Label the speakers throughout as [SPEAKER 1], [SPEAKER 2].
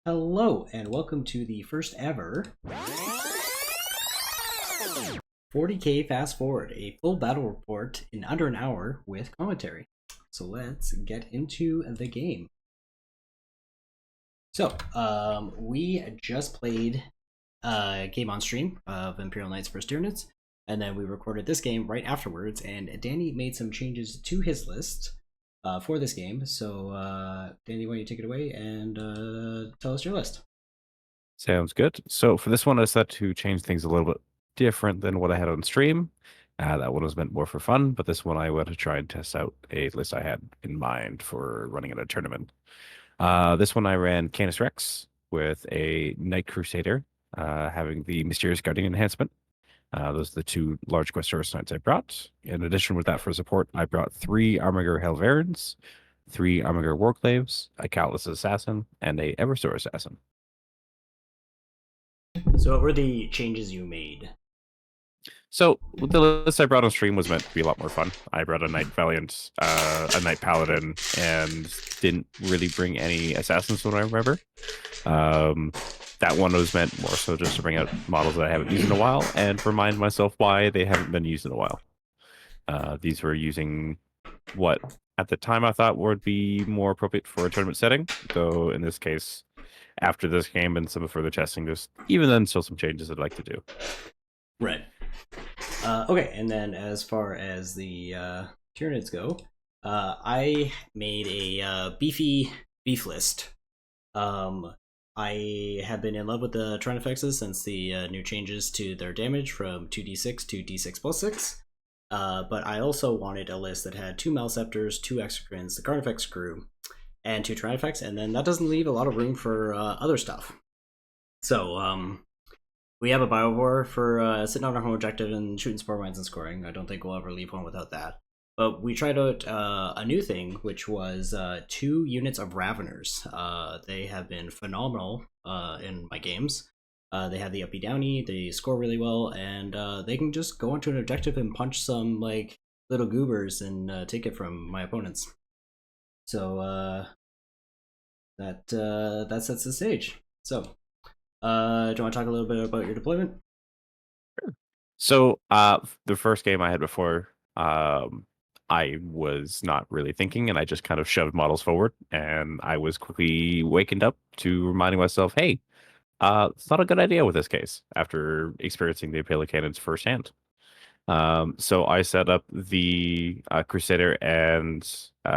[SPEAKER 1] Hello, and welcome to the first ever 40K Fast Forward, a full battle report in under an hour with commentary. So let's get into the game. So, we just played a game on stream of Imperial Knights vs Tyranids, and then we recorded this game right afterwards, and Danny made some changes to his list for this game. So, Danny, why don't you take it away and tell us your list?
[SPEAKER 2] Sounds good. So for this one, I decided to change things a little bit different than what I had on stream. That one was meant more for fun, but this one I want to try and test out a list I had in mind for running in a tournament. This one I ran Canis Rex with a Knight Crusader, having the Mysterious Guardian enhancement. Those are the two large Questoris Knights I brought. In addition with that for support, I brought three Armiger Helverins, three Armiger Warclaves, a Countless Assassin, and a Everstor Assassin.
[SPEAKER 1] So, what were the changes you made?
[SPEAKER 2] So the list I brought on stream was meant to be a lot more fun. I brought a Knight Valiant, a Knight Paladin, and didn't really bring any assassins from what I remember. That one was meant more so just to bring out models that I haven't used in a while and remind myself why they haven't been used in a while. These were using what at the time I thought would be more appropriate for a tournament setting, though in this case, after this game and some further testing, there's even then still some changes I'd like to do.
[SPEAKER 1] Right. Okay, and then as far as the Tyranids go, I made a beefy beef list. I have been in love with the Trinifexes since the new changes to their damage from 2d6 to d6 plus 6. But I also wanted a list that had two Malceptors, two Exocrines, the Carnifex crew, and two Trinifex, and then that doesn't leave a lot of room for other stuff. So, we have a Biovore for sitting on our home objective and shooting spore mines and scoring. I don't think we'll ever leave home without that. But we tried out a new thing, which was two units of Raveners. They have been phenomenal in my games. They have the uppy downy, they score really well, and they can just go onto an objective and punch some like little goobers and take it from my opponents. So that sets the stage. So do you want to talk a little bit about your deployment?
[SPEAKER 2] So, the first game I had before, I was not really thinking, and I just kind of shoved models forward, and I was quickly wakened up to reminding myself, hey, it's not a good idea with this case after experiencing the Imperial cannons firsthand. So I set up the Crusader and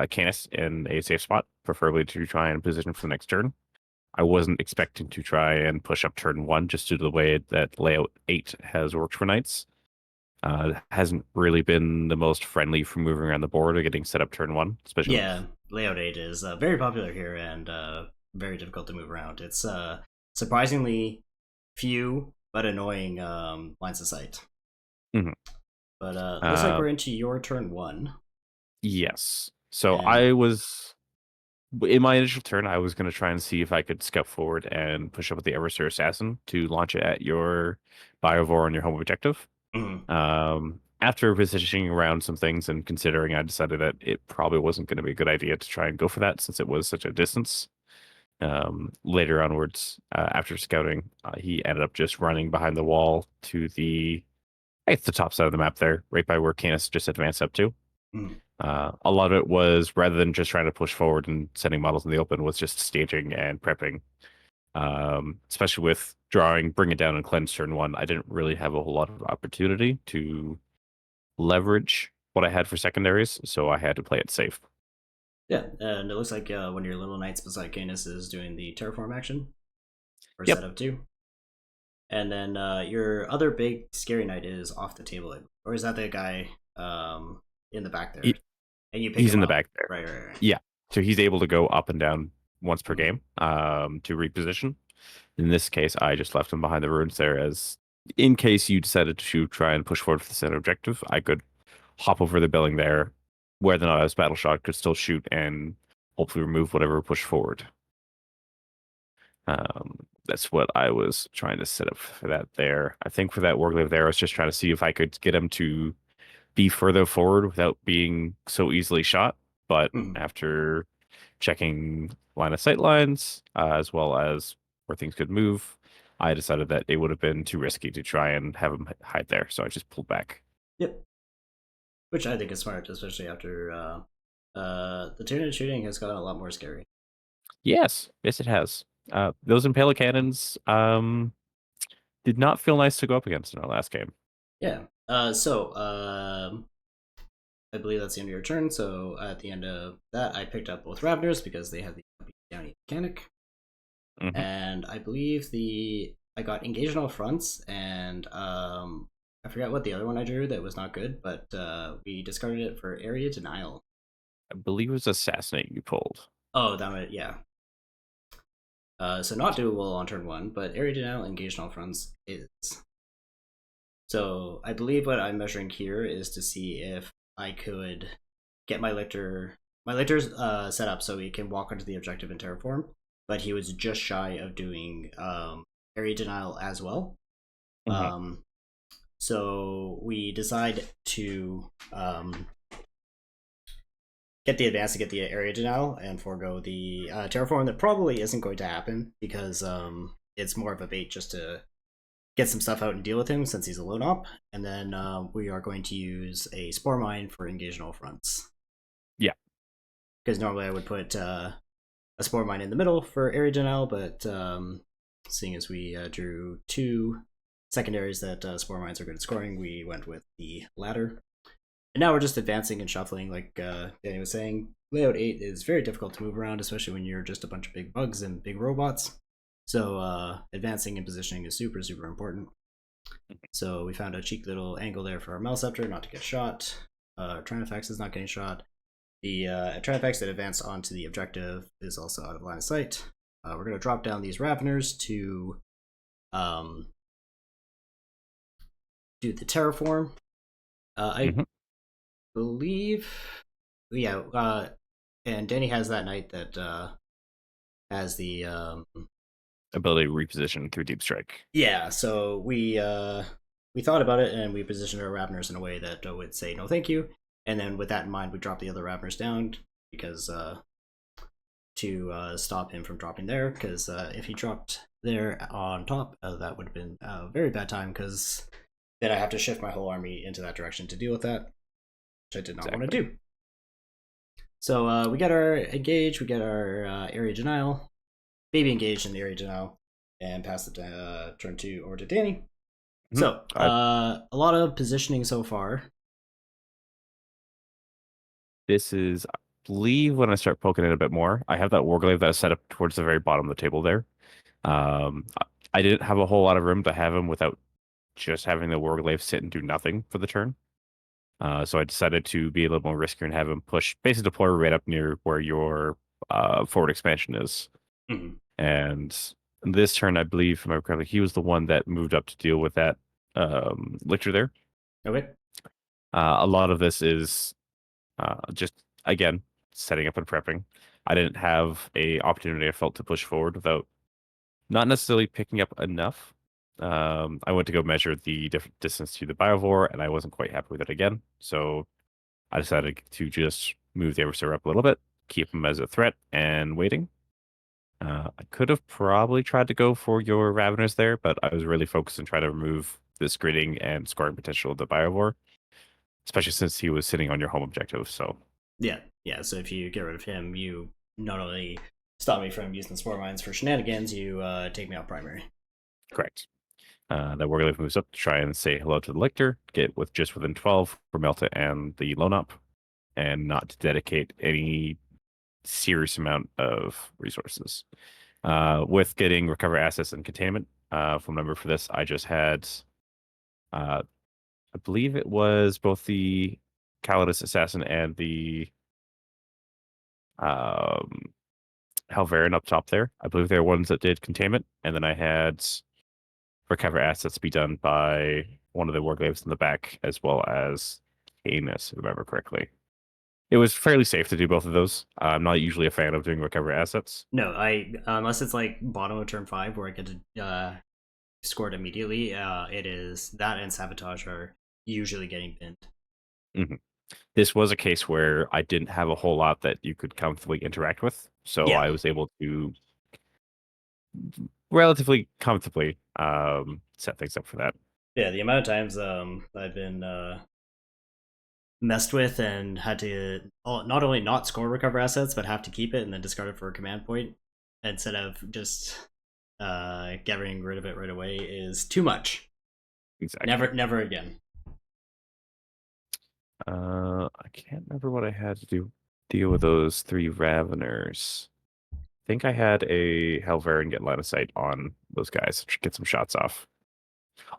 [SPEAKER 2] Canis in a safe spot, preferably to try and position for the next turn. I wasn't expecting to try and push up turn one just due to the way that layout 8 has worked for knights. Hasn't really been the most friendly for moving around the board or getting set up turn one, especially
[SPEAKER 1] Yeah,
[SPEAKER 2] with...
[SPEAKER 1] layout 8 is very popular here and very difficult to move around. It's surprisingly few but annoying lines of sight.
[SPEAKER 2] Mhm.
[SPEAKER 1] But looks like
[SPEAKER 2] Uh,
[SPEAKER 1] we're into your turn one.
[SPEAKER 2] yes. So
[SPEAKER 1] And
[SPEAKER 2] I was in my initial turn, I was going to try and see if I could scout forward and push up with the Eversor Assassin to launch it at your Biovore on your home objective.
[SPEAKER 1] mhm.
[SPEAKER 2] After positioning around some things and considering, I decided that it probably wasn't going to be a good idea to try and go for that since it was such a distance. Later onwards, after scouting, he ended up just running behind the wall to it's the top side of the map there, right by where Canis just advanced up to.
[SPEAKER 1] Mhm.
[SPEAKER 2] A lot of it was rather than just trying to push forward and sending models in the open, was just staging and prepping. Especially with drawing, bring it down, and cleanse turn one, I didn't really have a whole lot of opportunity to leverage what I had for secondaries, so I had to play it safe.
[SPEAKER 1] Yeah, and it looks like one of your little knights beside Canis is doing the Terraform action or
[SPEAKER 2] Yep.
[SPEAKER 1] setup two. And then your other big scary knight is off the table, or is that the guy in the back there?
[SPEAKER 2] He,
[SPEAKER 1] And you pick
[SPEAKER 2] he's
[SPEAKER 1] him
[SPEAKER 2] in the
[SPEAKER 1] up.
[SPEAKER 2] back there.
[SPEAKER 1] Right.
[SPEAKER 2] Yeah. So he's able to go up and down once per
[SPEAKER 1] Mhm.
[SPEAKER 2] game to reposition. In this case, I just left him behind the ruins there as in case you decided to try and push forward for the center objective, I could hop over the building there, whether or not I was battle shot, could still shoot and hopefully remove whatever pushed forward. That's what I was trying to set up for that there. I think for that Warglaive there, I was just trying to see if I could get him to be further forward without being so easily shot. But
[SPEAKER 1] Mhm.
[SPEAKER 2] after checking line of sight lines, as well as where things could move. I decided that it would have been too risky to try and have him hide there, so I just pulled back.
[SPEAKER 1] Yep. Which I think is smart, especially after the Tyranid shooting has gotten a lot more scary.
[SPEAKER 2] Yes, yes, it has. Those Imperial cannons did not feel nice to go up against in our last game.
[SPEAKER 1] Yeah. I believe that's the end of your turn. So at the end of that, I picked up both Raveners because they have the Downy mechanic,
[SPEAKER 2] Mm-hmm.
[SPEAKER 1] and I believe I got engaged on all fronts, and I forgot what the other one I drew that was not good, but we discarded it for area denial.
[SPEAKER 2] I believe it was Assassinate you pulled.
[SPEAKER 1] Oh, that was, yeah. So not doable on turn one, but area denial engaged on all fronts is. So I believe what I'm measuring here is to see if I could get my lictor. My lictor's set up so he can walk onto the objective in Terraform, but he was just shy of doing area denial as well.
[SPEAKER 2] Mm-hmm.
[SPEAKER 1] So we decide to get the advance to get the area denial and forego the Terraform. That probably isn't going to happen because it's more of a bait just to get some stuff out and deal with him since he's a lone op. And then we are going to use a Spore Mine for engage on all fronts.
[SPEAKER 2] Yeah.
[SPEAKER 1] Because normally I would put a Spore Mine in the middle for area denial, but seeing as we drew two secondaries that Spore Mines are good at scoring, we went with the latter. And now we're just advancing and shuffling, like Danny was saying. Layout 8 is very difficult to move around, especially when you're just a bunch of big bugs and big robots. So advancing and positioning is super, super important. So we found a cheap little angle there for our Malceptor not to get shot. Trinifex is not getting shot. The Trinifex that advanced onto the objective is also out of line of sight. We're going to drop down these Raveners to do the Terraform. I believe, yeah, and Danny has that knight that has the
[SPEAKER 2] ability to reposition through Deep Strike.
[SPEAKER 1] Yeah, so we thought about it and we positioned our Raveners in a way that would say no thank you, and then with that in mind, we dropped the other Raveners down because to stop him from dropping there. Because if he dropped there on top, that would have been a very bad time. Because then I have to shift my whole army into that direction to deal with that, which I did not want to do. So we get our engage, we get our area denial, baby engaged in the area denial, and pass the turn 2 over to Danny. Mm-hmm. So a lot of positioning so far.
[SPEAKER 2] This is, I believe, when I start poking it a bit more. I have that Warglaive that is set up towards the very bottom of the table there. I didn't have a whole lot of room to have him without just having the Warglaive sit and do nothing for the turn. So I decided to be a little more riskier and have him push, basically deploy right up near where your forward expansion is.
[SPEAKER 1] Mm-hmm.
[SPEAKER 2] And this turn, I believe, if I remember correctly, he was the one that moved up to deal with that lictor there.
[SPEAKER 1] Okay.
[SPEAKER 2] A lot of this is just, again, setting up and prepping. I didn't have a opportunity I felt to push forward without not necessarily picking up enough. I went to go measure the distance to the Biovore, and I wasn't quite happy with it again. So I decided to just move the Everstar up a little bit, keep him as a threat, and waiting. I could have probably tried to go for your Raveners there, but I was really focused on trying to remove this gridding and scoring potential of the Biovore, especially since he was sitting on your home objective. So
[SPEAKER 1] yeah. So if you get rid of him, you not only stop me from using the Spore Mines for shenanigans, you take me out primary.
[SPEAKER 2] Correct. That Warglaive moves up to try and say hello to the Lictor, get with just within 12 for Melta and the Lone Up, and not to dedicate any serious amount of resources. With getting recover assets and containment, phone number for this, I just had, I believe it was both the Calidus Assassin and the Helverin up top there. I believe they were ones that did containment, and then I had recover assets be done by one of the Warglaives in the back, as well as Canis, if I remember correctly. It was fairly safe to do both of those. I'm not usually a fan of doing recover assets.
[SPEAKER 1] No, I unless it's like bottom of turn 5 where I get to score it immediately. It is that and sabotage are usually getting pinned.
[SPEAKER 2] Mm-hmm. This was a case where I didn't have a whole lot that you could comfortably interact with, so I was able to relatively comfortably set things up for that.
[SPEAKER 1] Yeah, the amount of times I've been messed with and had to not only not score recover assets, but have to keep it and then discard it for a command point instead of just getting rid of it right away is too much.
[SPEAKER 2] Exactly.
[SPEAKER 1] Never again.
[SPEAKER 2] I can't remember what I had to deal with those three Raveners. I think I had a Helverin get line of sight on those guys to get some shots off.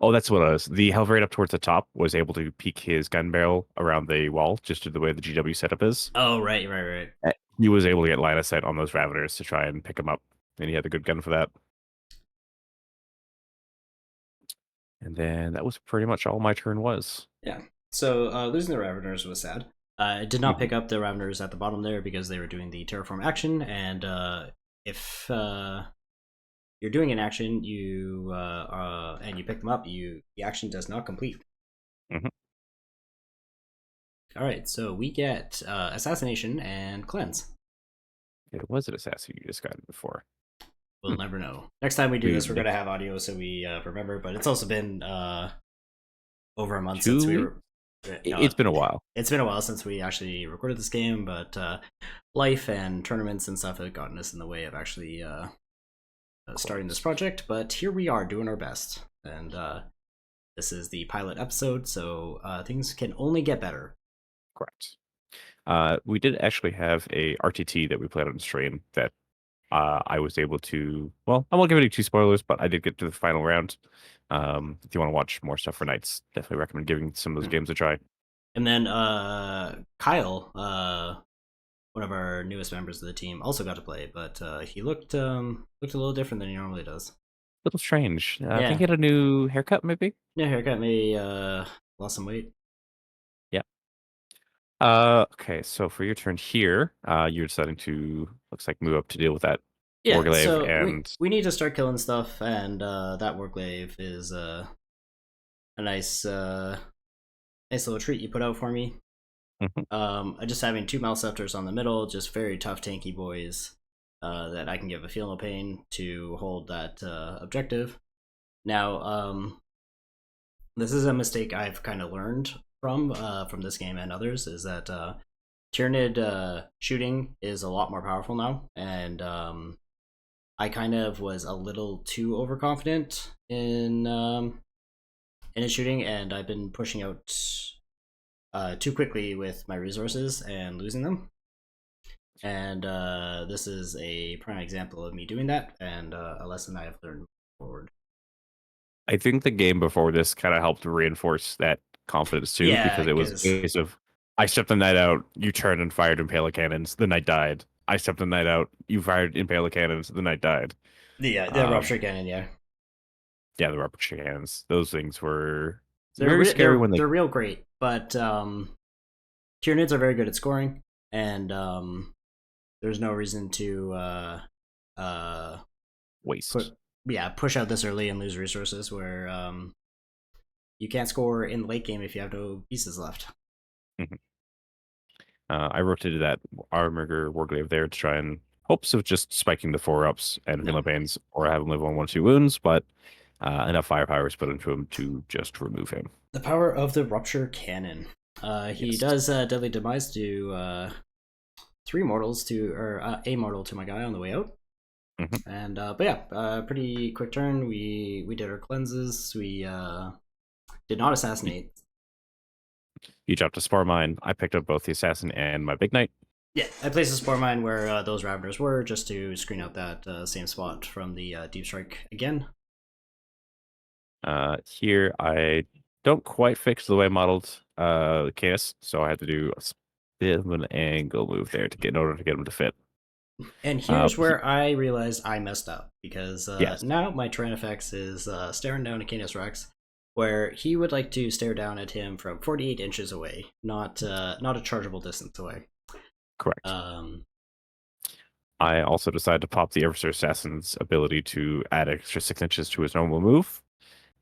[SPEAKER 2] Oh, that's what it was. The Helverin up towards the top was able to peek his gun barrel around the wall, just to the way the GW setup is.
[SPEAKER 1] Oh, right.
[SPEAKER 2] He was able to get line of sight on those Raveners to try and pick him up, and he had a good gun for that. And then that was pretty much all my turn was.
[SPEAKER 1] Yeah. So losing the Raveners was sad. I did not
[SPEAKER 2] Mhm.
[SPEAKER 1] pick up the Raveners at the bottom there because they were doing the Terraform action, and if you're doing an action, you and you pick them up, the action does not complete.
[SPEAKER 2] Mhm.
[SPEAKER 1] All right, so we get assassination and cleanse.
[SPEAKER 2] It was an assassin you discarded before.
[SPEAKER 1] We'll never know. Next time we do this, we're
[SPEAKER 2] Dude,
[SPEAKER 1] gonna have audio so we remember. But it's also been over a month since
[SPEAKER 2] 2
[SPEAKER 1] we
[SPEAKER 2] weeks?
[SPEAKER 1] were.
[SPEAKER 2] It's been a while.
[SPEAKER 1] It's been a while since we actually recorded this game, but life and tournaments and stuff have gotten us in the way of actually starting this project. But here we are doing our best, and this is the pilot episode, so things can only get better.
[SPEAKER 2] Correct. We did actually have a RTT that we played on stream that I was able to. Well, I won't give any too spoilers, but I did get to the final round. If you want to watch more stuff for Knights, definitely recommend giving some of those games a try.
[SPEAKER 1] And then Kyle, one of our newest members of the team, also got to play, but he looked a little different than he normally does.
[SPEAKER 2] Little strange. I think
[SPEAKER 1] Yeah,
[SPEAKER 2] he had a new haircut, maybe.
[SPEAKER 1] yeah, haircut, maybe lost some weight.
[SPEAKER 2] Yeah. Okay, so for your turn here, you're deciding to looks like move up to deal with that
[SPEAKER 1] Yeah,
[SPEAKER 2] Warglaive
[SPEAKER 1] so we
[SPEAKER 2] and
[SPEAKER 1] we need to start killing stuff, and that Warglaive is a nice little treat you put out for me.
[SPEAKER 2] Mhm.
[SPEAKER 1] Just having two Malceptors on the middle, just very tough tanky boys that I can give a feel no pain to hold that objective. Now, this is a mistake I've kind of learned from this game and others, is that Tyranid shooting is a lot more powerful now, and I kind of was a little too overconfident in his shooting, and I've been pushing out too quickly with my resources and losing them. And this is a prime example of me doing that, and a lesson I have learned forward.
[SPEAKER 2] I think the game before this kind of helped reinforce that confidence too,
[SPEAKER 1] Yeah,
[SPEAKER 2] because it was a
[SPEAKER 1] because
[SPEAKER 2] case of I stepped the knight out, you turned and fired Impale cannons, the knight died. I stepped the knight out, you fired Impale cannons, the knight died.
[SPEAKER 1] the
[SPEAKER 2] Um,
[SPEAKER 1] rupture cannon, yeah,
[SPEAKER 2] yeah, the rupture cannons, those things were very scary
[SPEAKER 1] they're
[SPEAKER 2] when they
[SPEAKER 1] they're real great, but Tyranids are very good at scoring, and there's no reason to
[SPEAKER 2] waste.
[SPEAKER 1] push out this early and lose resources where you can't score in the late game if you have no pieces left.
[SPEAKER 2] Mhm. I rotated that Armiger Warglaive there to try and hopes of just spiking the 4-ups and
[SPEAKER 1] No.
[SPEAKER 2] Villa Banes or have him live on 1 or 2 wounds, but enough firepower is put into him to just remove him.
[SPEAKER 1] The power of the rupture cannon. He
[SPEAKER 2] Yes.
[SPEAKER 1] does deadly demise to three mortals to or a mortal to my guy on the way out.
[SPEAKER 2] Mhm.
[SPEAKER 1] And but yeah, pretty quick turn. We did our cleanses. We did not assassinate.
[SPEAKER 2] You dropped a Spore Mine. I picked up both the Assassin and my Big Knight.
[SPEAKER 1] Yeah, I placed a spore mine where those Raveners were, just to screen out that same spot from the deep strike again.
[SPEAKER 2] Here, I don't quite fix the way I modeled Chaos, so I had to do a bit of an angle move there to get in order to get him to fit.
[SPEAKER 1] And here's where I realized I messed up, because
[SPEAKER 2] Yes,
[SPEAKER 1] now my Tyrannifex is staring down at Canis Rex, where he would like to stare down at him from 48 inches away, not a chargeable distance away.
[SPEAKER 2] correct.
[SPEAKER 1] Um,
[SPEAKER 2] I also decided to pop the Eversor Assassin's ability to add extra 6 inches to his normal move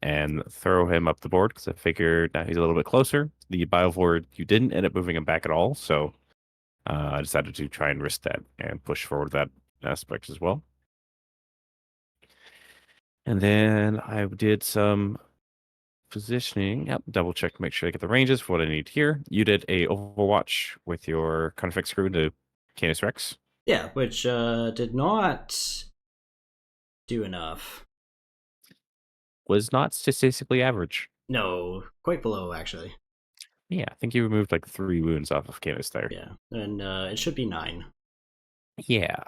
[SPEAKER 2] and throw him up the board because I figured now he's a little bit closer. The Bilevord, you didn't end up moving him back at all, so I decided to try and risk that and push forward that aspect as well. And then I did some positioning. Yep, double check to make sure I get the ranges for what I need here. You did a Overwatch with your Confix crew to Canis Rex.
[SPEAKER 1] Yeah, which did not do enough.
[SPEAKER 2] Was not statistically average.
[SPEAKER 1] No, quite below actually.
[SPEAKER 2] Yeah, I think you removed like 3 wounds off of Canis there.
[SPEAKER 1] Yeah, and it should be 9.
[SPEAKER 2] Yeah.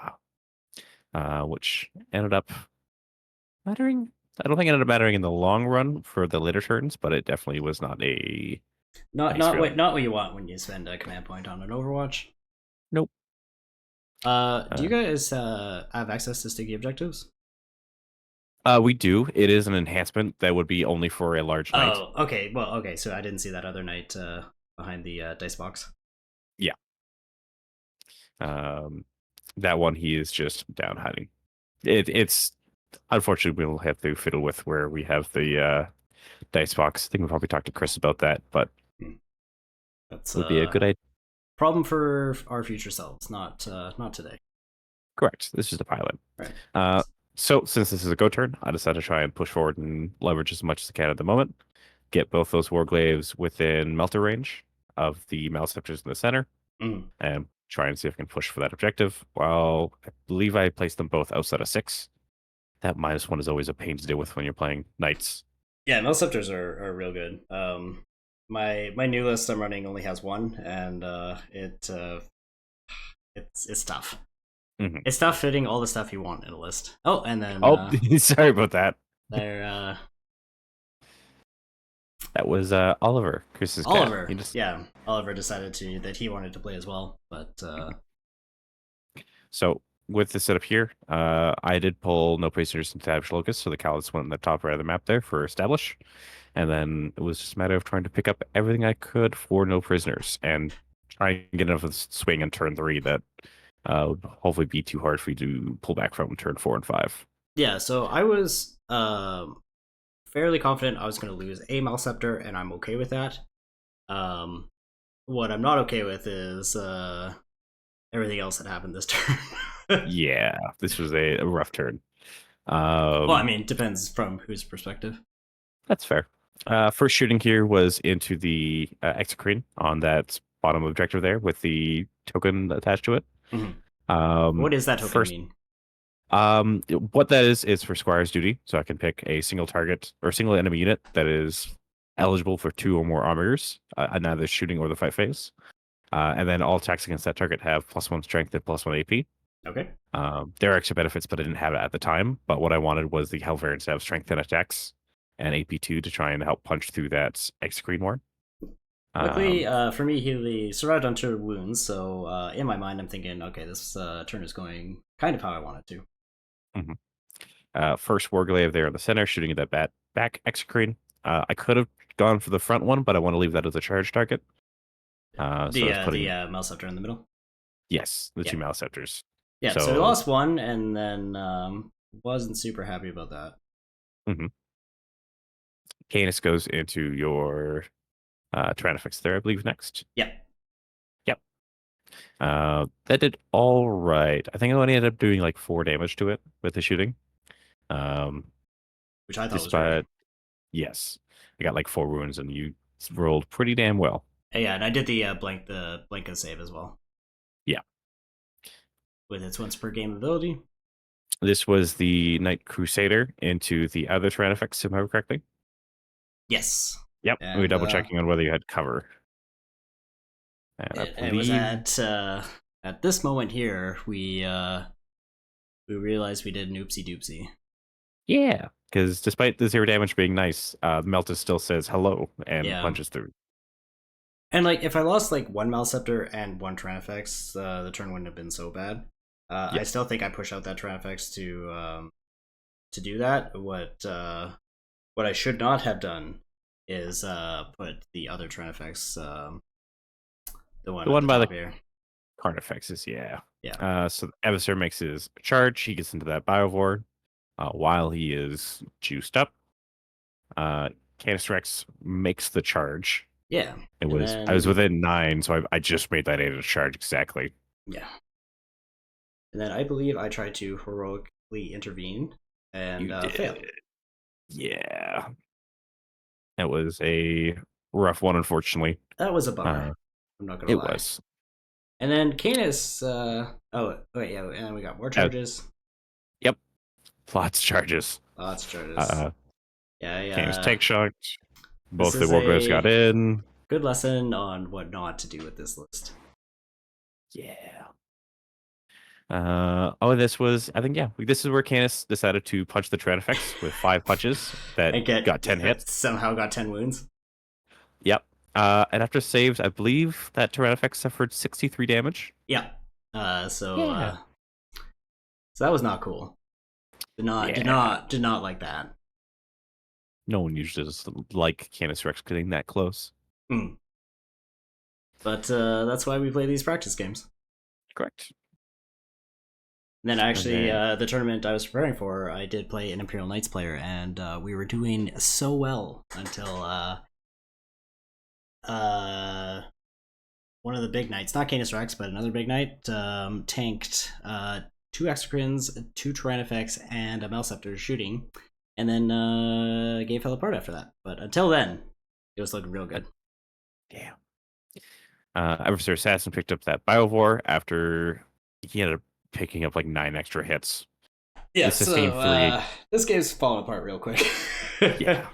[SPEAKER 2] Which ended up mattering. I don't think it ended up mattering in the long run for the later turns, but it definitely was not a
[SPEAKER 1] Not
[SPEAKER 2] nice
[SPEAKER 1] not what
[SPEAKER 2] feeling.
[SPEAKER 1] not what you want when you spend a command point on an Overwatch.
[SPEAKER 2] Nope.
[SPEAKER 1] Do you
[SPEAKER 2] Uh,
[SPEAKER 1] guys have access to sticky objectives?
[SPEAKER 2] we do. It is an enhancement that would be only for a large knight.
[SPEAKER 1] Oh, okay. Well, okay. So I didn't see that other knight behind the dice box.
[SPEAKER 2] Yeah. Um, that one he is just down hiding. It's unfortunately we'll have to fiddle with where we have the dice box. I think we'll probably talk to Chris about that, but
[SPEAKER 1] Hmm. That's
[SPEAKER 2] would be a
[SPEAKER 1] a
[SPEAKER 2] good idea.
[SPEAKER 1] problem for our future selves, not today.
[SPEAKER 2] Correct. This is the pilot.
[SPEAKER 1] Right.
[SPEAKER 2] Uh, so since this is a go turn, I decided to try and push forward and leverage as much as I can at the moment. Get both those Warglaives within melter range of the Malceptors in the center,
[SPEAKER 1] Mm.
[SPEAKER 2] and try and see if I can push for that objective. While I believe I placed them both outside of 6. That -1 is always a pain to deal with when you're playing knights.
[SPEAKER 1] Yeah, Melceptors are real good. My new list I'm running only has one, and it's tough.
[SPEAKER 2] Mhm.
[SPEAKER 1] It's tough fitting all the stuff you want in a list. Oh, and then
[SPEAKER 2] Oh, sorry about that.
[SPEAKER 1] there
[SPEAKER 2] That was Oliver, Chris's cat.
[SPEAKER 1] Oliver.
[SPEAKER 2] He just
[SPEAKER 1] Yeah, Oliver decided that he wanted to play as well, but
[SPEAKER 2] So with the setup here, I did pull no prisoners and establish locus, so the Callus went in the top right of the map there for establish, and then it was just a matter of trying to pick up everything I could for no prisoners and try and get enough of the swing in turn 3 that would hopefully be too hard for you to pull back from turn 4 and 5.
[SPEAKER 1] yeah. So I was fairly confident I was going to lose a Malceptor, and I'm okay with that. Um, what I'm not okay with is everything else that happened this turn.
[SPEAKER 2] Yeah, this was a rough turn.
[SPEAKER 1] Well, I mean, it depends from whose perspective.
[SPEAKER 2] That's fair. First shooting here was into the Exocrine on that bottom objective there with the token attached to it.
[SPEAKER 1] Mm-hmm.
[SPEAKER 2] Um,
[SPEAKER 1] What does that token
[SPEAKER 2] first,
[SPEAKER 1] mean?
[SPEAKER 2] what that is for Squire's duty. So I can pick a single target or single enemy unit that is eligible for 2 or more armors in either shooting or the fight phase. And then all attacks against that target have +1 strength and +1 AP.
[SPEAKER 1] Okay.
[SPEAKER 2] There are extra benefits, but I didn't have it at the time. But what I wanted was the Hell variants to have strength and attacks and AP2 to try and help punch through that X-Screen more.
[SPEAKER 1] Luckily, for me, he survived on 2 wounds, so in my mind, I'm thinking, okay, this turn is going kind of how I want it to.
[SPEAKER 2] First Warglaive there in the center, shooting at that back X-Screen. I could have gone for the front one, but I want to leave that as a charge target. So I was putting
[SPEAKER 1] Malceptor in the middle.
[SPEAKER 2] yes, the
[SPEAKER 1] Yeah.
[SPEAKER 2] 2 Malceptors.
[SPEAKER 1] Yeah, so he lost one, and then wasn't super happy about that.
[SPEAKER 2] Canis goes into your Tyrannifex there, I believe, next.
[SPEAKER 1] Yeah.
[SPEAKER 2] Yep. That did all right. I think I only ended up doing like 4 damage to it with the shooting.
[SPEAKER 1] Which I thought was
[SPEAKER 2] Despite
[SPEAKER 1] great.
[SPEAKER 2] yes, I got like 4 wounds, and you rolled pretty damn well.
[SPEAKER 1] Yeah, and I did the Blanka save as well.
[SPEAKER 2] Yeah.
[SPEAKER 1] With its once per game ability.
[SPEAKER 2] This was the Knight Crusader into the other Tyrannifex, if I remember correctly.
[SPEAKER 1] Yes.
[SPEAKER 2] Yep.
[SPEAKER 1] And,
[SPEAKER 2] We were double checking on whether you had cover. And I
[SPEAKER 1] it was
[SPEAKER 2] believe
[SPEAKER 1] at this moment here we realized we did an oopsie doopsie.
[SPEAKER 2] yeah, because despite the 0 damage being nice, Melta still says hello and
[SPEAKER 1] Yeah.
[SPEAKER 2] punches through.
[SPEAKER 1] And like, if I lost like one Malceptor and one Tyrannifex, the turn wouldn't have been so bad. I still think I push out that Tyrannifex to do that. What I should not have done is put the other Tyrannifex, the one
[SPEAKER 2] by the
[SPEAKER 1] here.
[SPEAKER 2] Carnifexes, yeah.
[SPEAKER 1] Yeah.
[SPEAKER 2] So the Eviscer makes his charge. He gets into that Biovore while he is juiced up. Canis Rex makes the charge.
[SPEAKER 1] Yeah.
[SPEAKER 2] I was within 9, so I just made that 8 to charge exactly.
[SPEAKER 1] Yeah. And then I believe I tried to heroically intervene and failed.
[SPEAKER 2] Yeah, it was a rough one, unfortunately.
[SPEAKER 1] That was a bummer.
[SPEAKER 2] Uh,
[SPEAKER 1] I'm not gonna
[SPEAKER 2] it
[SPEAKER 1] lie.
[SPEAKER 2] was.
[SPEAKER 1] And then Canis, oh wait, yeah, and then we got more
[SPEAKER 2] Uh,
[SPEAKER 1] charges.
[SPEAKER 2] yep, lots of charges.
[SPEAKER 1] Lots of charges.
[SPEAKER 2] Uh,
[SPEAKER 1] Yeah,
[SPEAKER 2] King's
[SPEAKER 1] yeah.
[SPEAKER 2] take shot.
[SPEAKER 1] This
[SPEAKER 2] Both the
[SPEAKER 1] is
[SPEAKER 2] warghosts got
[SPEAKER 1] a
[SPEAKER 2] in.
[SPEAKER 1] good lesson on what not to do with this list.
[SPEAKER 2] Yeah. Oh, this was, I think, yeah, this is where Canis decided to punch the Tyranids with 5 punches that
[SPEAKER 1] And get
[SPEAKER 2] got 10 hits.
[SPEAKER 1] somehow got 10 wounds.
[SPEAKER 2] Yep. And after saves, I believe that Tyranids suffered 63 damage.
[SPEAKER 1] Yeah. Uh, so
[SPEAKER 2] Yeah.
[SPEAKER 1] uh, so that was not cool.
[SPEAKER 2] Yeah.
[SPEAKER 1] Did not like that.
[SPEAKER 2] No one usually does like Canis Rex getting that close.
[SPEAKER 1] Mm. But that's why we play these practice games.
[SPEAKER 2] Correct.
[SPEAKER 1] And then
[SPEAKER 2] And
[SPEAKER 1] actually,
[SPEAKER 2] then,
[SPEAKER 1] the tournament I was preparing for, I did play an Imperial Knights player, and we were doing so well until uh, one of the big knights, not Canis Rex, but another big knight, tanked 2 Exocrines, 2 Tyrannifex, and a Melceptor shooting, and then game fell apart after that. But until then, it was looking real good.
[SPEAKER 2] yeah. Adversary Assassin picked up that Biovore after he ended up picking up like 9 extra hits.
[SPEAKER 1] Yeah,
[SPEAKER 2] The sustained fury.
[SPEAKER 1] this game's falling apart real quick.
[SPEAKER 2] Yeah.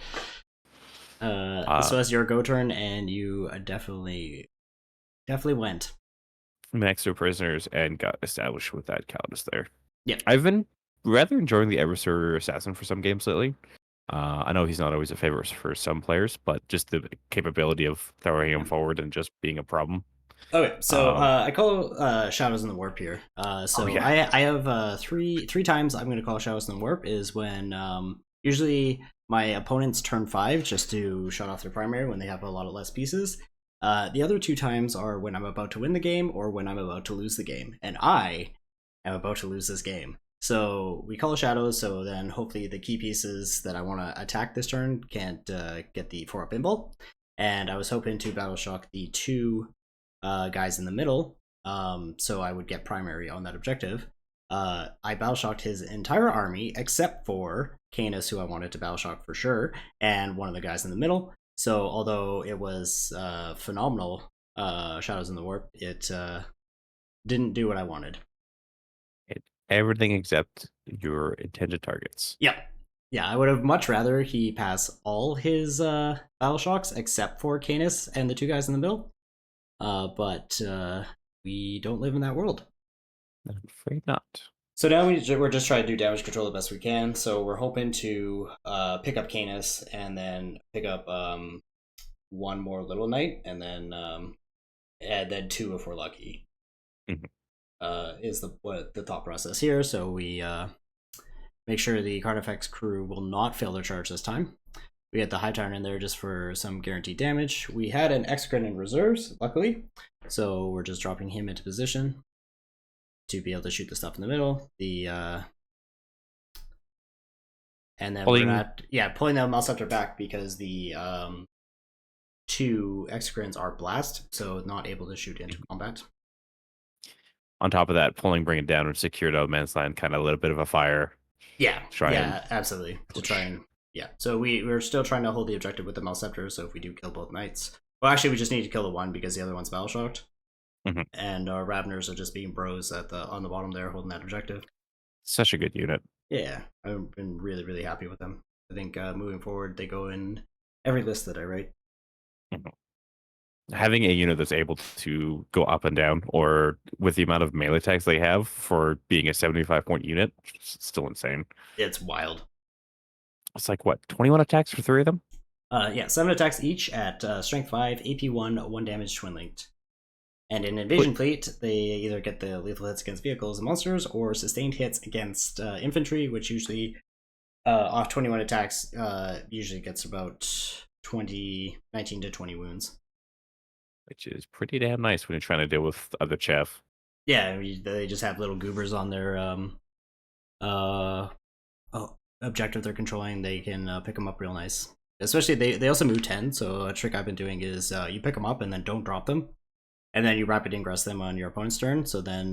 [SPEAKER 1] So it's your go turn, and you definitely went.
[SPEAKER 2] Next to prisoners and got established with that Calidus there.
[SPEAKER 1] Yeah.
[SPEAKER 2] I've been rather enjoying the Adversary Assassin for some games lately. I know he's not always a favorite for some players, but just the capability of throwing him forward and just being a problem.
[SPEAKER 1] Okay, so I call Shadows in the Warp here. I have three times I'm going to call Shadows in the Warp is when usually my opponents turn 5 just to shut off their primary when they have a lot of less pieces. The other 2 times are when I'm about to win the game or when I'm about to lose the game, and I am about to lose this game. So we call Shadows, so then hopefully the key pieces that I want to attack this turn can't get the 4-up pinball. And I was hoping to Battle Shock the 2 guys in the middle, so I would get primary on that objective. I battle shocked his entire army except for Canis, who I wanted to battle shock for sure, and one of the guys in the middle. So although it was phenomenal, Shadows in the Warp, it didn't do what I wanted.
[SPEAKER 2] Everything except your intended targets.
[SPEAKER 1] Yep. Yeah, I would have much rather he pass all his battle shocks except for Canis and the 2 guys in the middle. But we don't live in that world.
[SPEAKER 2] I'm afraid not.
[SPEAKER 1] So now we're just trying to do damage control the best we can. So we're hoping to pick up Canis and then pick up one more Little Knight and then add then 2 if we're lucky.
[SPEAKER 2] Mm-hmm.
[SPEAKER 1] Is the thought process here. So we make sure the Carnifex crew will not fail their charge this time. We had the High Tyrant in there just for some guaranteed damage. We had an Exocrine in reserves, luckily, so we're just dropping him into position to be able to shoot the stuff in the middle. And then we're not pulling the Melceptor back because the 2 Exocrines are blast, so not able to shoot into combat.
[SPEAKER 2] On top of that, bring it down and secure no man's land, kind of a little bit of a fire.
[SPEAKER 1] Yeah, absolutely. To try and so we're still trying to hold the objective with the Melceptor. So if we do kill both knights, well, actually, we just need to kill the one because the other one's battle shocked, and our Ravners are just being bros on the bottom there, holding that objective.
[SPEAKER 2] Such a good unit.
[SPEAKER 1] Yeah, I've been really, really happy with them. I think moving forward, they go in every list that I write.
[SPEAKER 2] Having a unit that's able to go up and down, or with the amount of melee attacks they have for being a 75-point unit, it's still insane.
[SPEAKER 1] It's wild.
[SPEAKER 2] It's like, what, 21 attacks for 3 of them?
[SPEAKER 1] 7 attacks each at strength 5, AP 1, 1 damage, twin linked. And in Invasion Fleet, they either get the lethal hits against vehicles and monsters, or sustained hits against infantry, which usually, off 21 attacks, usually gets about 19 to 20 wounds.
[SPEAKER 2] Which is pretty damn nice when you're trying to deal with other chaff.
[SPEAKER 1] Yeah, they just have little goobers on their objective they're controlling. They can pick them up real nice. Especially, they also move 10, so a trick I've been doing is you pick them up and then don't drop them. And then you rapid ingress them on your opponent's turn, so then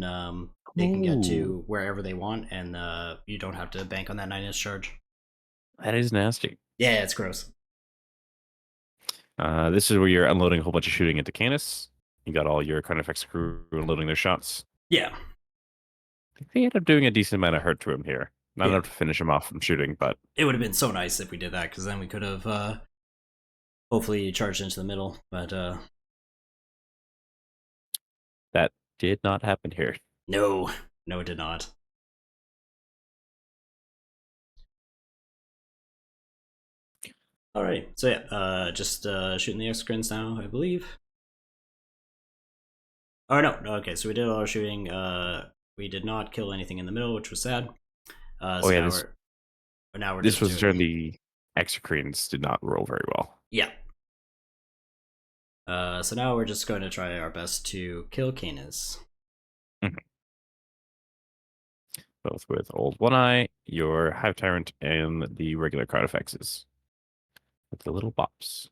[SPEAKER 1] they can get to wherever they want, and you don't have to bank on that 9-inch charge.
[SPEAKER 2] That is nasty.
[SPEAKER 1] Yeah, it's gross.
[SPEAKER 2] This is where you're unloading a whole bunch of shooting into Canis. You got all your Carnifex crew unloading their shots.
[SPEAKER 1] Yeah,
[SPEAKER 2] I think they end up doing a decent amount of hurt to him here. Not
[SPEAKER 1] yeah.
[SPEAKER 2] enough to finish him off from shooting, but
[SPEAKER 1] It would have been so nice if we did that, because then we could have hopefully charged into the middle. But
[SPEAKER 2] that did not happen here.
[SPEAKER 1] no, no, it did not. All right, so yeah, just shooting the exocrines now, I believe. Oh no, no, okay, so we did all our shooting. We did not kill anything in the middle, which was sad.
[SPEAKER 2] Oh
[SPEAKER 1] So
[SPEAKER 2] yeah,
[SPEAKER 1] now we're
[SPEAKER 2] this
[SPEAKER 1] just
[SPEAKER 2] was a turn
[SPEAKER 1] doing,
[SPEAKER 2] the Exocrines did not roll very well.
[SPEAKER 1] yeah. So now we're just going to try our best to kill Canis.
[SPEAKER 2] Mhm. Both with Old One Eye, your Hive Tyrant, and the regular Carnifexes. With the little bops.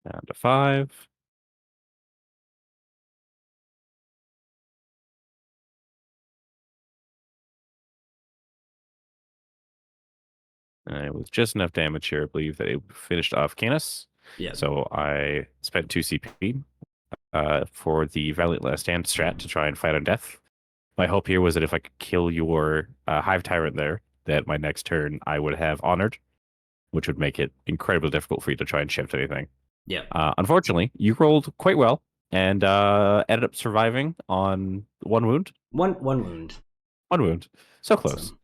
[SPEAKER 2] Down to 5. With just enough damage here, I believe that it finished off Canis.
[SPEAKER 1] Yeah.
[SPEAKER 2] So I spent 2 CP for the Valiant Last Stand strat to try and fight on death. My hope here was that if I could kill your Hive Tyrant there, that my next turn I would have Honored, which would make it incredibly difficult for you to try and shift anything.
[SPEAKER 1] Yeah.
[SPEAKER 2] Unfortunately, you rolled quite well and ended up surviving on 1 wound.
[SPEAKER 1] One wound.
[SPEAKER 2] 1 wound. So close.
[SPEAKER 1] Awesome.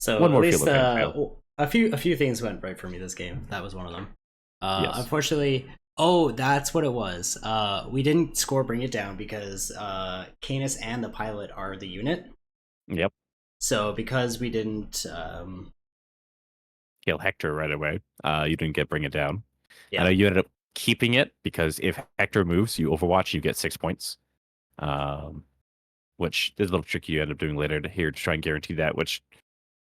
[SPEAKER 1] So
[SPEAKER 2] One
[SPEAKER 1] at
[SPEAKER 2] more field
[SPEAKER 1] least
[SPEAKER 2] of pain fail.
[SPEAKER 1] a few things went right for me this game. That was one of them.
[SPEAKER 2] Yes.
[SPEAKER 1] Unfortunately, oh, that's what it was. We didn't score bring it down because Canis and the pilot are the unit.
[SPEAKER 2] Yep.
[SPEAKER 1] So because we didn't,
[SPEAKER 2] Kill Hector right away. You didn't get bring it down.
[SPEAKER 1] yeah,
[SPEAKER 2] I know you ended up keeping it because if Hector moves, you Overwatch, you get 6 points. Which is a little tricky. You end up doing later here to try and guarantee that, which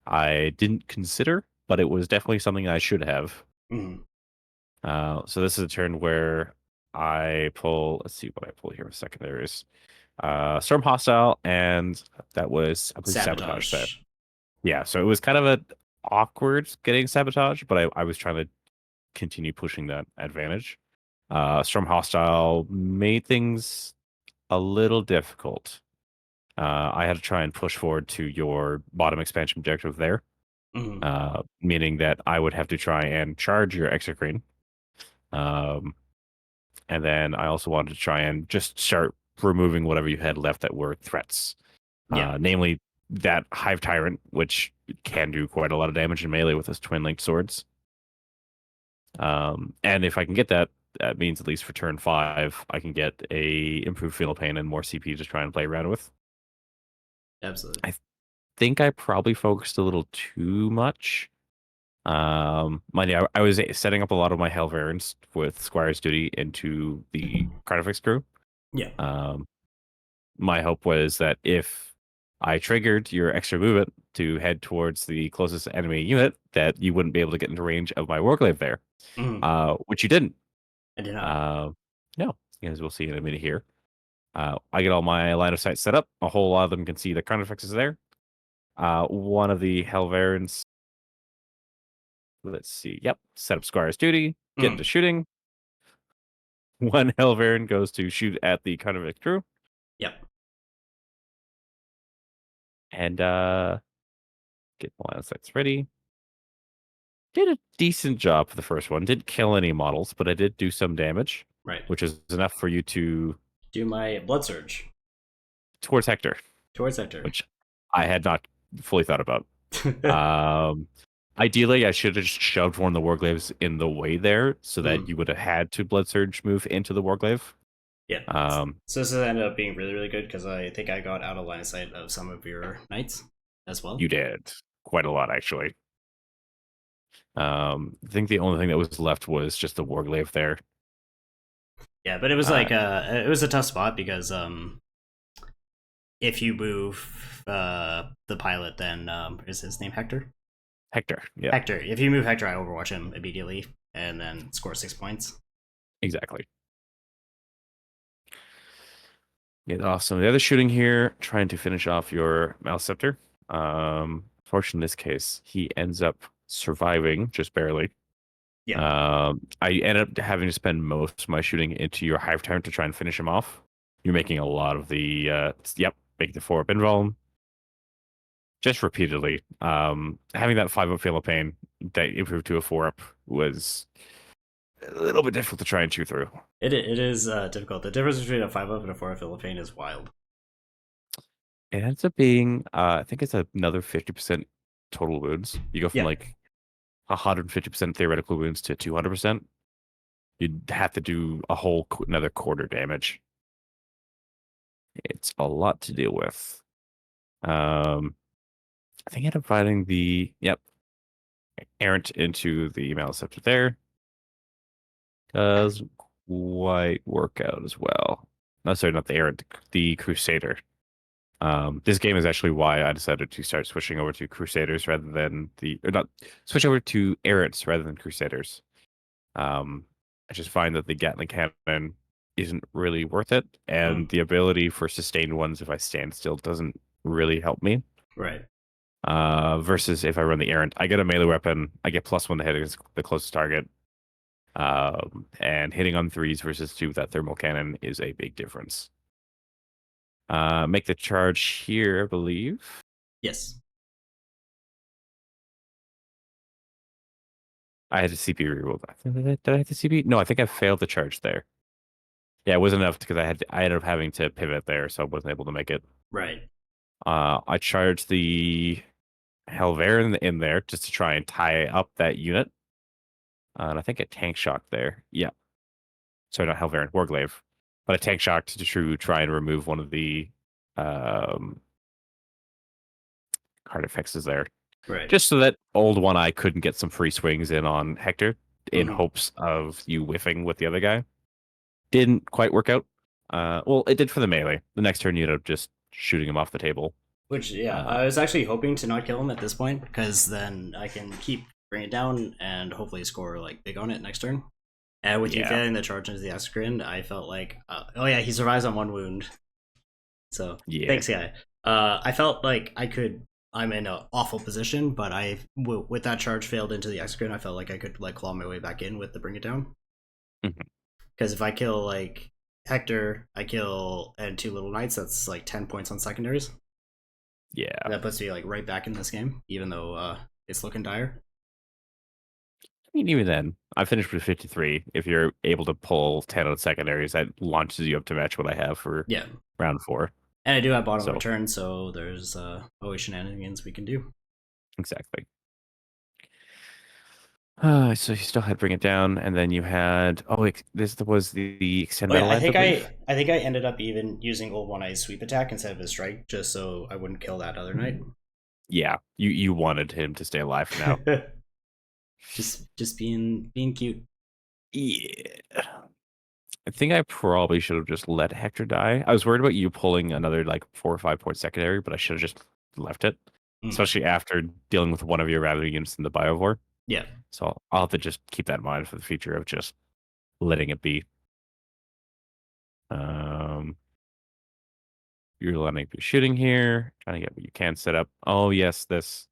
[SPEAKER 2] I didn't consider, but it was definitely something I should have.
[SPEAKER 1] mhm.
[SPEAKER 2] So this is a turn where I pull. Let's see what I pull here. Secondaries. Storm Hostile, and that was I believe Sabotage there.
[SPEAKER 1] Sabotage.
[SPEAKER 2] Yeah, so it was kind of a awkward getting Sabotage, but I was trying to continue pushing that advantage. Storm Hostile made things a little difficult. I had to try and push forward to your bottom expansion objective there,
[SPEAKER 1] Mhm.
[SPEAKER 2] meaning that I would have to try and charge your Exocrine. And then I also wanted to try and just start removing whatever you had left that were threats,
[SPEAKER 1] Yeah.
[SPEAKER 2] namely that Hive Tyrant, which can do quite a lot of damage in melee with his twin linked swords. And if I can get that, that means at least for turn 5, I can get a improved fatal pain and more CP to try and play around with.
[SPEAKER 1] Absolutely.
[SPEAKER 2] I think I probably focused a little too much. Mind you, I was setting up a lot of my Helverins with Squire's Duty into the Carnifex crew.
[SPEAKER 1] Yeah.
[SPEAKER 2] My hope was that if I triggered your extra movement to head towards the closest enemy unit, that you wouldn't be able to get into range of my Warglaive there,
[SPEAKER 1] Mhm.
[SPEAKER 2] which you didn't.
[SPEAKER 1] I did not.
[SPEAKER 2] No, as we'll see in a minute here. I get all my line of sight set up. A whole lot of them can see the Carnifex is there. One of the Helverins, let's see. Yep, set up Squire's Duty, get
[SPEAKER 1] Mhm.
[SPEAKER 2] into shooting. One Helverin goes to shoot at the Carnifex crew,
[SPEAKER 1] Yep.
[SPEAKER 2] and get the line of sights ready. Did a decent job for the first one. Didn't kill any models, but I did do some damage,
[SPEAKER 1] Right.
[SPEAKER 2] which is enough for you to
[SPEAKER 1] Do my blood surge
[SPEAKER 2] towards Hector,
[SPEAKER 1] towards Hector.
[SPEAKER 2] which I had not fully thought about. Um, Ideally, I should have just shoved one of the Warglaives in the way there, so that
[SPEAKER 1] Mhm.
[SPEAKER 2] you would have had to Blood Surge move into the Warglaive.
[SPEAKER 1] Yeah.
[SPEAKER 2] Um,
[SPEAKER 1] So this ended up being really, really good because I think I got out of line of sight of some of your knights as well.
[SPEAKER 2] you did quite a lot, actually. I think the only thing that was left was just the Warglaive there.
[SPEAKER 1] Yeah, but it was
[SPEAKER 2] Uh,
[SPEAKER 1] like it was a tough spot because if you move the pilot, then is his name Hector?
[SPEAKER 2] Hector, yeah,
[SPEAKER 1] Hector. If you move Hector, I overwatch him immediately and then score 6 points.
[SPEAKER 2] exactly. Yeah, awesome. The other shooting here, trying to finish off your Malceptor. Fortunately, in this case, he ends up surviving just barely.
[SPEAKER 1] Yeah.
[SPEAKER 2] I ended up having to spend most of my shooting into your hive turn to try and finish him off. You're making a lot of the make the 4-up invuln just repeatedly. Having that 5-up feel of pain that improved to a 4-up was a little bit difficult to try and chew through.
[SPEAKER 1] It is difficult. The difference between a 5 up and a 4 up Philippine is wild.
[SPEAKER 2] It ends up being, I think it's another 50% total wounds. You go from
[SPEAKER 1] Yeah.
[SPEAKER 2] like 150% theoretical wounds to 200%. You'd have to do a whole another quarter damage. It's a lot to deal with. Um, I think I ended up finding the errant into the Maleceptor there. Doesn't quite work out as well. No, sorry, not the errant, the Crusader. This game is actually why I decided to start switching over to Crusaders rather than or not switch over to errants rather than Crusaders. I just find that the Gatling cannon isn't really worth it, and
[SPEAKER 1] Mm,
[SPEAKER 2] the ability for sustained ones if I stand still doesn't really help me.
[SPEAKER 1] right.
[SPEAKER 2] Versus if I run the errant, I get a melee weapon, I get +1 to hit against the closest target. And hitting on 3s versus 2 with that thermal cannon is a big difference. Make the charge here, I believe.
[SPEAKER 1] Yes.
[SPEAKER 2] I had a CP reroll. Did I hit the CP? No, I think I failed the charge there. Yeah, it wasn't enough because I ended up having to pivot there, so I wasn't able to make it.
[SPEAKER 1] Right.
[SPEAKER 2] I charged the Helverin in there just to try and tie up that unit. And I think a tank shock there. Yeah. Sorry, not Helverin, Warglaive. But a tank shock to try and remove one of the um card effects is there.
[SPEAKER 1] Right.
[SPEAKER 2] Just so that old one eye couldn't get some free swings in on Hector in
[SPEAKER 1] Hmm.
[SPEAKER 2] hopes of you whiffing with the other guy. Didn't quite work out. Well, it did for the melee. The next turn, you ended up just shooting him off the table.
[SPEAKER 1] Which, yeah,
[SPEAKER 2] Uh,
[SPEAKER 1] I was actually hoping to not kill him at this point because then I can keep bring it down and hopefully score like big on it next turn. And with you
[SPEAKER 2] yeah.
[SPEAKER 1] failing the charge into the Exocrine, I felt like, oh yeah, he survives on 1 wound. So
[SPEAKER 2] Yeah.
[SPEAKER 1] thanks, guy. I felt like I could. I'm in an awful position, but with that charge failed into the Exocrine, I felt like I could like claw my way back in with the bring it down.
[SPEAKER 2] Mhm.
[SPEAKER 1] Because if I kill like Hector, I kill and 2 little knights. That's like 10 points on secondaries.
[SPEAKER 2] Yeah.
[SPEAKER 1] That puts me like right back in this game, even though it's looking dire.
[SPEAKER 2] I mean, even then, I finished with 53. If you're able to pull 10 on secondaries, that launches you up to match what I have for
[SPEAKER 1] Yeah,
[SPEAKER 2] round 4.
[SPEAKER 1] and I do have bottom
[SPEAKER 2] So,
[SPEAKER 1] return, so there's always shenanigans we can do.
[SPEAKER 2] exactly. So you still had Bring It Down, and then you had this was the Extend
[SPEAKER 1] Oh yeah,
[SPEAKER 2] Metal Edge, I believe.
[SPEAKER 1] I think I ended up even using old one eye's sweep attack instead of his strike, just so I wouldn't kill that other knight.
[SPEAKER 2] Yeah, you wanted him to stay alive for now.
[SPEAKER 1] just being cute.
[SPEAKER 2] Yeah. I think I probably should have just let Hector die. I was worried about you pulling another like 4 or 5 point secondary, but I should have just left it,
[SPEAKER 1] Mm,
[SPEAKER 2] especially after dealing with one of your rally units in the Biovore.
[SPEAKER 1] yeah,
[SPEAKER 2] So I'll have to just keep that in mind for the future of just letting it be. Um, you're letting be shooting here, trying to get what you can set up. Oh yes, this.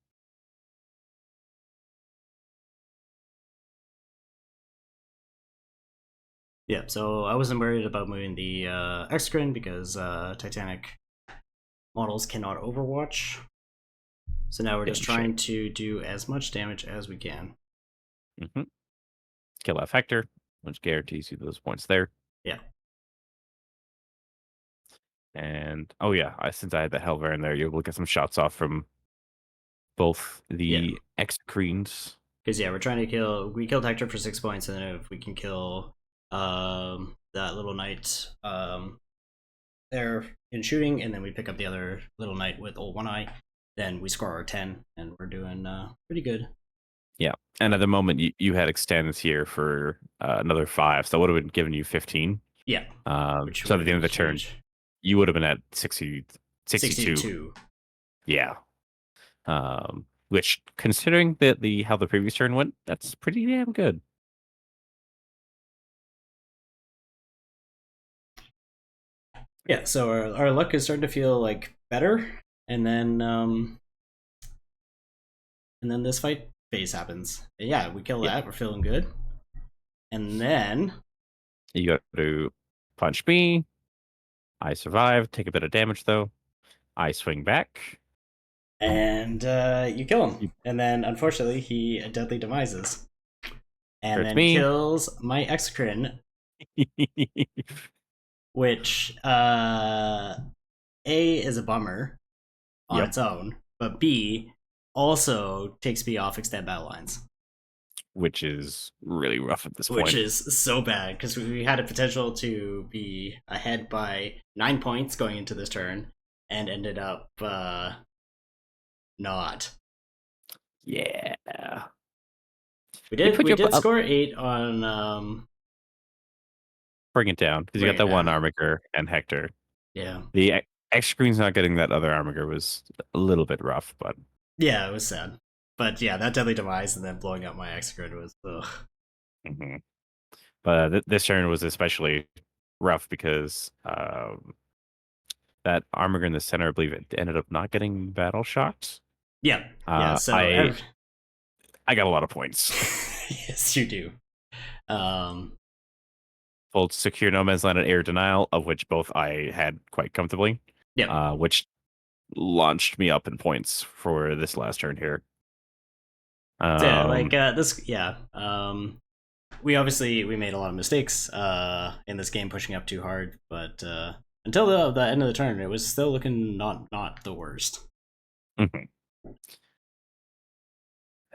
[SPEAKER 1] yeah. So I wasn't worried about moving the Exocrine because Titanic models cannot Overwatch. So now we're
[SPEAKER 2] Damn
[SPEAKER 1] just
[SPEAKER 2] shame.
[SPEAKER 1] trying to do as much damage as we can.
[SPEAKER 2] Mm-hmm. Kill off Hector, which guarantees you those points there.
[SPEAKER 1] Yeah.
[SPEAKER 2] And oh yeah, since I had the Helver in there, you're able to get some shots off from both
[SPEAKER 1] Yeah.
[SPEAKER 2] the Exocrines.
[SPEAKER 1] Because yeah, we're trying to kill. We killed Hector for 6 points, and then if we can kill that little knight there in shooting, and then we pick up the other little knight with old one eye, then we score our 10, and we're doing pretty good.
[SPEAKER 2] Yeah. And at the moment, you had extends here for another 5. So that would have been giving you 15.
[SPEAKER 1] Yeah, which
[SPEAKER 2] So
[SPEAKER 1] would
[SPEAKER 2] at
[SPEAKER 1] have
[SPEAKER 2] the end
[SPEAKER 1] been
[SPEAKER 2] of the turn,
[SPEAKER 1] huge.
[SPEAKER 2] you would have been at 60, 62.
[SPEAKER 1] 62.
[SPEAKER 2] Yeah. Which, considering the how the previous turn went, that's pretty damn good.
[SPEAKER 1] Yeah, so our luck is starting to feel like better, and then and then this fight phase happens. And yeah, we kill
[SPEAKER 2] Yeah.
[SPEAKER 1] that. We're feeling good, and then
[SPEAKER 2] You go to punch me. I survive. Take a bit of damage though. I swing back.
[SPEAKER 1] you kill him,
[SPEAKER 2] You
[SPEAKER 1] and then unfortunately he deadly demises, and
[SPEAKER 2] hurts
[SPEAKER 1] then
[SPEAKER 2] me.
[SPEAKER 1] kills my Exocrine, which A is a bummer on
[SPEAKER 2] Yep.
[SPEAKER 1] its own, but B also takes me off extend battle lines,
[SPEAKER 2] Which is really rough at this
[SPEAKER 1] which
[SPEAKER 2] point.
[SPEAKER 1] is so bad because we had a potential to be ahead by 9 points going into this turn, and ended up not.
[SPEAKER 2] Yeah.
[SPEAKER 1] We
[SPEAKER 2] They
[SPEAKER 1] did
[SPEAKER 2] put
[SPEAKER 1] we
[SPEAKER 2] you up,
[SPEAKER 1] did score 8 on
[SPEAKER 2] bring it down because you
[SPEAKER 1] bring
[SPEAKER 2] got
[SPEAKER 1] it
[SPEAKER 2] that one
[SPEAKER 1] down.
[SPEAKER 2] Armiger and Hector.
[SPEAKER 1] Yeah,
[SPEAKER 2] The X screen's not getting that other Armiger was a little bit rough, but
[SPEAKER 1] yeah, it was sad. But yeah, that deadly demise and then blowing up my Exegrid was ugh.
[SPEAKER 2] mhm. But this turn was especially rough because that Armiger in the center, I believe, it ended up not getting battle shocked.
[SPEAKER 1] Yeah, yeah.
[SPEAKER 2] Uh,
[SPEAKER 1] So
[SPEAKER 2] I I got a lot of points.
[SPEAKER 1] yes, you do. Um,
[SPEAKER 2] Pulled secure no man's land and air denial, of which both I had quite comfortably,
[SPEAKER 1] yeah.
[SPEAKER 2] which launched me up in points for this last turn here.
[SPEAKER 1] So yeah, like
[SPEAKER 2] Um,
[SPEAKER 1] this. Yeah. We made a lot of mistakes in this game, pushing up too hard, but until the end of the turn, it was still looking not the worst.
[SPEAKER 2] mhm.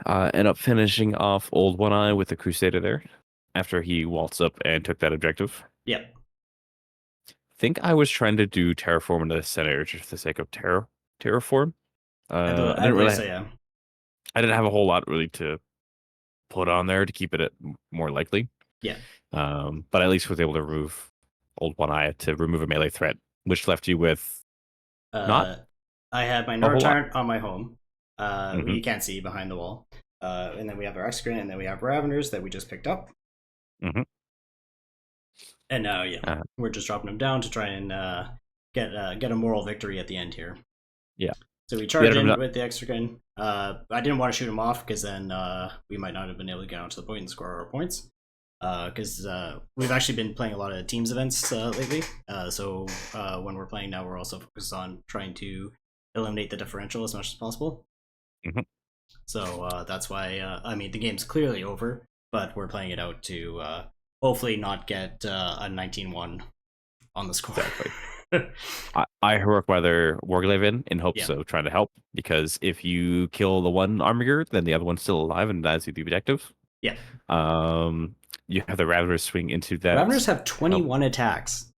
[SPEAKER 2] End up finishing off Old One Eye with the Crusader there after he waltzed up and took that objective.
[SPEAKER 1] Yep.
[SPEAKER 2] Think I was trying to do Terraform into the center just for the sake of Terraform. I
[SPEAKER 1] I
[SPEAKER 2] didn't
[SPEAKER 1] believe
[SPEAKER 2] really,
[SPEAKER 1] so. Yeah.
[SPEAKER 2] I didn't have a whole lot really to put on there to keep it more likely.
[SPEAKER 1] Yeah.
[SPEAKER 2] But I at least was able to remove Old One Eye to remove a melee threat, which left you with not
[SPEAKER 1] Uh, I had my
[SPEAKER 2] a whole lot.
[SPEAKER 1] Nortarn on my home.
[SPEAKER 2] Hmm.
[SPEAKER 1] You can't see behind the wall. And then we have our Excrement, and then we have Raveners that we just picked up.
[SPEAKER 2] Hmm.
[SPEAKER 1] And now, yeah,
[SPEAKER 2] Uh,
[SPEAKER 1] we're just dropping them down to try and get a moral victory at the end here.
[SPEAKER 2] yeah,
[SPEAKER 1] So we
[SPEAKER 2] the
[SPEAKER 1] charge
[SPEAKER 2] other
[SPEAKER 1] in with the Exocrine. I didn't want to shoot him off because then we might not have been able to get onto the point and score our points. Because we've actually been playing a lot of teams events lately. So when we're playing now, we're also focused on trying to eliminate the differential as much as possible.
[SPEAKER 2] hmm
[SPEAKER 1] So that's why I mean the game's clearly over, but we're playing it out to hopefully not get a 19-1 on the score.
[SPEAKER 2] exactly. I heroic weather Warglaven in hopes
[SPEAKER 1] Yeah,
[SPEAKER 2] of trying to help because if you kill the one Armiger, then the other one's still alive and dies with the objective.
[SPEAKER 1] yeah.
[SPEAKER 2] Um, you have the Raveners swing into that
[SPEAKER 1] Raveners have
[SPEAKER 2] to help.
[SPEAKER 1] 21 attacks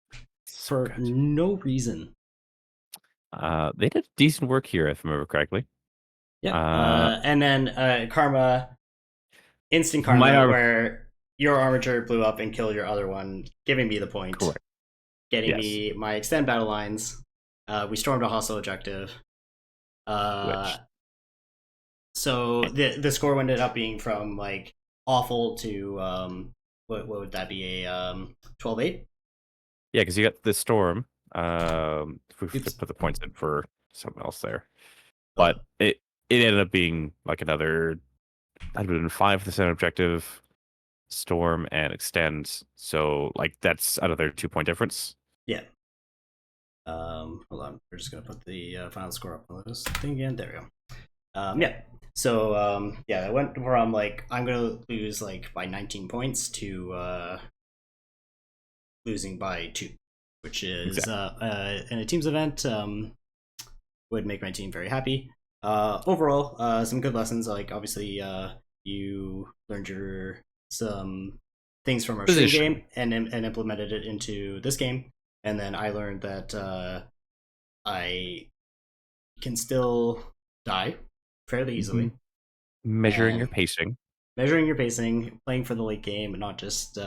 [SPEAKER 2] So
[SPEAKER 1] for
[SPEAKER 2] good.
[SPEAKER 1] no reason.
[SPEAKER 2] They did decent work here, if I remember correctly.
[SPEAKER 1] Yep.
[SPEAKER 2] Uh,
[SPEAKER 1] And then karma, instant
[SPEAKER 2] my
[SPEAKER 1] karma,
[SPEAKER 2] arm,
[SPEAKER 1] where your armature blew up and killed your other one, giving me the point,
[SPEAKER 2] correct.
[SPEAKER 1] getting
[SPEAKER 2] Yes,
[SPEAKER 1] me my extend battle lines. We stormed a hostile objective. Uh,
[SPEAKER 2] which
[SPEAKER 1] so the score ended up being from like awful to what would that be, a 12-8?
[SPEAKER 2] yeah, because you got the storm. If we
[SPEAKER 1] Oops.
[SPEAKER 2] put the points in for something else there,
[SPEAKER 1] Uh,
[SPEAKER 2] but it ended up being like another 105% objective, storm and extend. So like that's another 2 point difference.
[SPEAKER 1] yeah. Hold on. We're just gonna put the final score up on this thing again. There we go. Yeah. So yeah, I went from like I'm gonna lose like by 19 points to losing by 2, which is
[SPEAKER 2] Exactly.
[SPEAKER 1] in a teams event would make my team very happy. Overall, some good lessons. Like obviously, you learned your some things from our stream
[SPEAKER 2] Position.
[SPEAKER 1] game and implemented it into this game, and then I learned that I can still die fairly easily,
[SPEAKER 2] Measuring your
[SPEAKER 1] and
[SPEAKER 2] pacing.
[SPEAKER 1] measuring your pacing, playing for the late game, and not just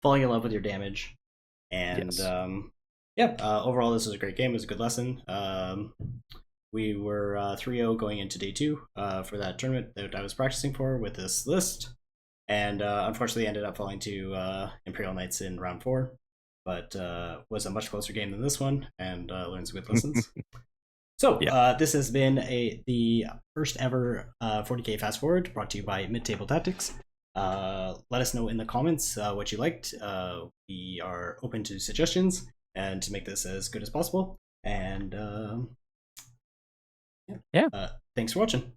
[SPEAKER 1] falling in love with your damage. And
[SPEAKER 2] Yes.
[SPEAKER 1] yeah, overall, this was a great game. It was a good lesson. We were 3-0 going into day 2 for that tournament that I was practicing for with this list. And unfortunately, ended up falling to Imperial Knights in round 4. But was a much closer game than this one, and learned some good lessons. So
[SPEAKER 2] Yeah.
[SPEAKER 1] this has been the first ever 40k Fast Forward brought to you by Mid Table Tactics. Let us know in the comments what you liked. We are open to suggestions and to make this as good as possible. And
[SPEAKER 2] Yeah.
[SPEAKER 1] thanks for watching.